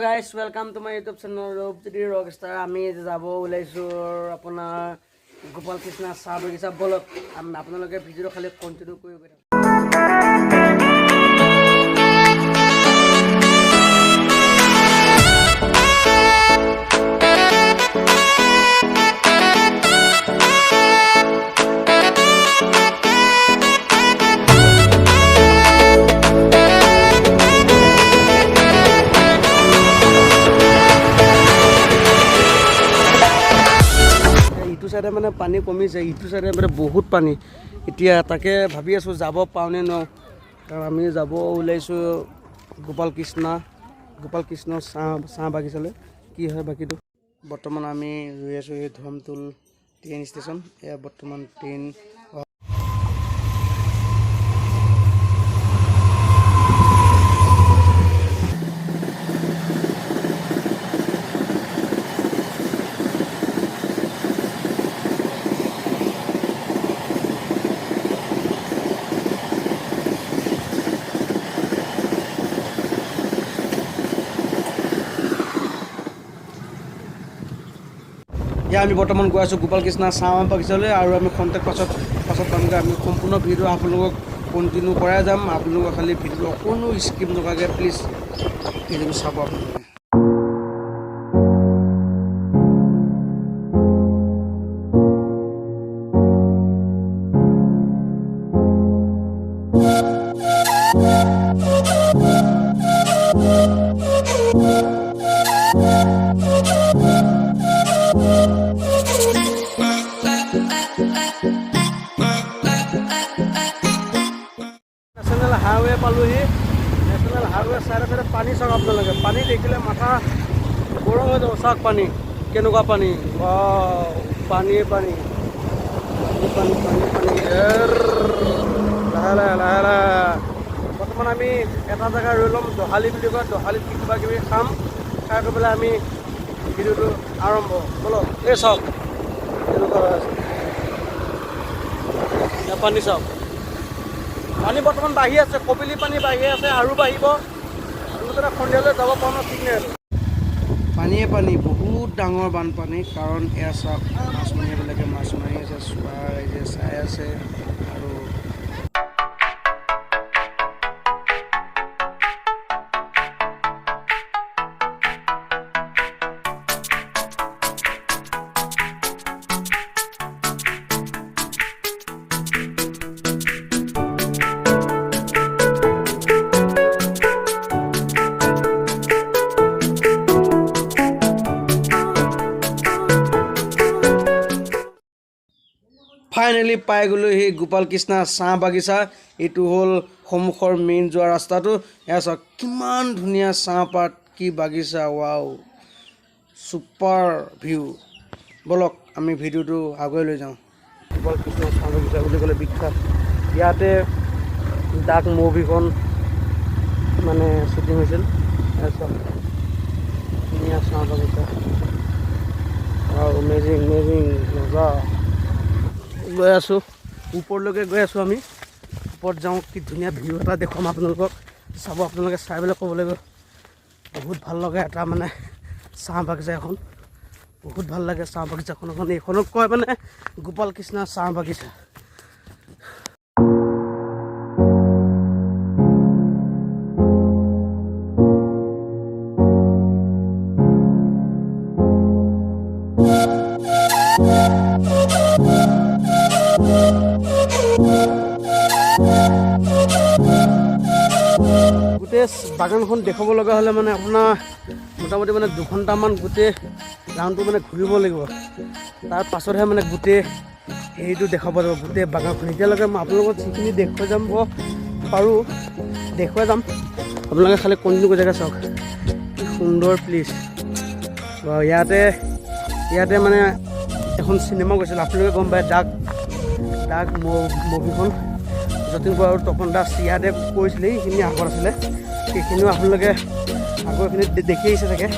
Guys welcome to my YouTube channel Rupjyoti Rockstar. আমি যাব ওলাইছোঁ আপোনাৰ গোপাল কৃষ্ণ চাহ বাগিচা। বলক আপোনালোকে ভিডিঅ'টো খালি কণ্টিনিউ কৰি গৈ থাকক। ইটো চাইডে মানে পানী কমিছে, ইটো চাইডে মানে বহুত পানী। এতিয়া তাকে ভাবি আছোঁ যাব পাৰোঁনে নোৱাৰোঁ, কাৰণ আমি যাব ওলাইছোঁ গোপাল কৃষ্ণ চাহ বাগিচালৈ। কি হয় বাকীটো বৰ্তমান আমি ৰৈ আছোঁ এই ধৰমটোল ট্ৰেইন ষ্টেচন। এয়া বৰ্তমান ট্ৰেইন আমি বৰ্তমান গৈ আছোঁ গোপাল কৃষ্ণ চাহ বাগিচালৈ, আৰু আমি খন্তেক পাছত পামগৈ। আমি সম্পূৰ্ণ ভিডিঅ' আপোনালোকক কণ্টিনিউ কৰাই যাম। আপোনালোকক খালি ভিডিঅ'টো অকণো স্কিপ নকৰাকৈ প্লিজ ভিডিঅ'টো চাব আপোনালোকে। নেশ্যনেল হাইৱে পালোহি। নেশ্যনেল হাইৱে চাইডে চাইডে পানী চাওক আপোনালোকে। পানী দেখিলে মাথা গৰম হৈ যাব। চাওক পানী কেনেকুৱা পানী, পানী লাহে লাহে। বৰ্তমান আমি এটা জেগা ৰৈ ল'ম, দহালি বুলি কয়। দহালিত কিবা কিবি খাম, খাই কৰি পেলাই আমি ভিডিঅ'টো আৰম্ভ বলক। এই চাওক কেনেকুৱা হৈ আছে পানী, চাওক পানী বৰ্তমান বাঢ়ি আছে, কপিলি পানী বাঢ়ি আছে আৰু বাঢ়িব। মুঠতে সন্ধিয়ালৈ যাব পৰা নাই, ঠিক নাই। পানীয়ে পানী, বহুত ডাঙৰ বানপানী। কাৰণ এয়া চাওক মাছমৰীয়াবিলাকে মাছ মাৰি আছে, চোৱা ৰাইজে চাই আছে। আৰু ফাইনেলি পাই গ'লোঁ সেই গোপাল কৃষ্ণ চাহ বাগিচা। এইটো হ'ল সন্মুখৰ মেইন যোৱা ৰাস্তাটো। এয়া চাওক কিমান ধুনীয়া চাহপাত, কি বাগিচা, ৱাও ছুপাৰ ভিউ। বলক আমি ভিডিঅ'টো আগুৱাই লৈ যাওঁ। গোপাল কৃষ্ণ চাহ বাগিচা বুলি ক'লে বিখ্যাত। ইয়াতে ডাক মুভিখন মানে শ্বুটিং হৈছিল। এয়া চাওক ধুনীয়া চাহ বাগিচা, মেজিং মজা। গৈ আছোঁ ওপৰলৈকে গৈ আছোঁ আমি। ওপৰত যাওঁ, কি ধুনীয়া ভিউ এটা দেখুৱাম আপোনালোকক। চাব আপোনালোকে, চাই পেলাই ক'ব লাগিব বহুত ভাল লগা এটা মানে চাহ বাগিচা এখন। বহুত ভাল লাগে চাহ বাগিচাখন। এইখনক কয় মানে গোপাল কৃষ্ণ চাহ বাগিচা। গোটেই বাগানখন দেখুৱাব লগা হ'লে মানে আপোনাৰ মোটামুটি মানে 2 ঘণ্টামান গোটেই ৰাউণ্ডটো মানে ঘূৰিব লাগিব। তাৰ পাছতহে মানে গোটেই হেৰিটো দেখাব যাব, গোটেই বাগানখন। এতিয়ালৈকে মই আপোনালোকক যিখিনি দেখুৱাই যাম আপোনালোকে খালি কণ্টিনিউ কৰি জেগা চাওক, কি সুন্দৰ প্লেচ। ইয়াতে মানে এখন চিনেমা গৈছিল, আপোনালোকে গম পায়, ডাক মুভিখন। যতীন বৰা আৰু তপন দাস ইয়াতে কৰিছিলে। এইখিনি আগত আছিলে, সেইখিনিও আপোনালোকে আগৰখিনিত দেখি আহিছে চাগে।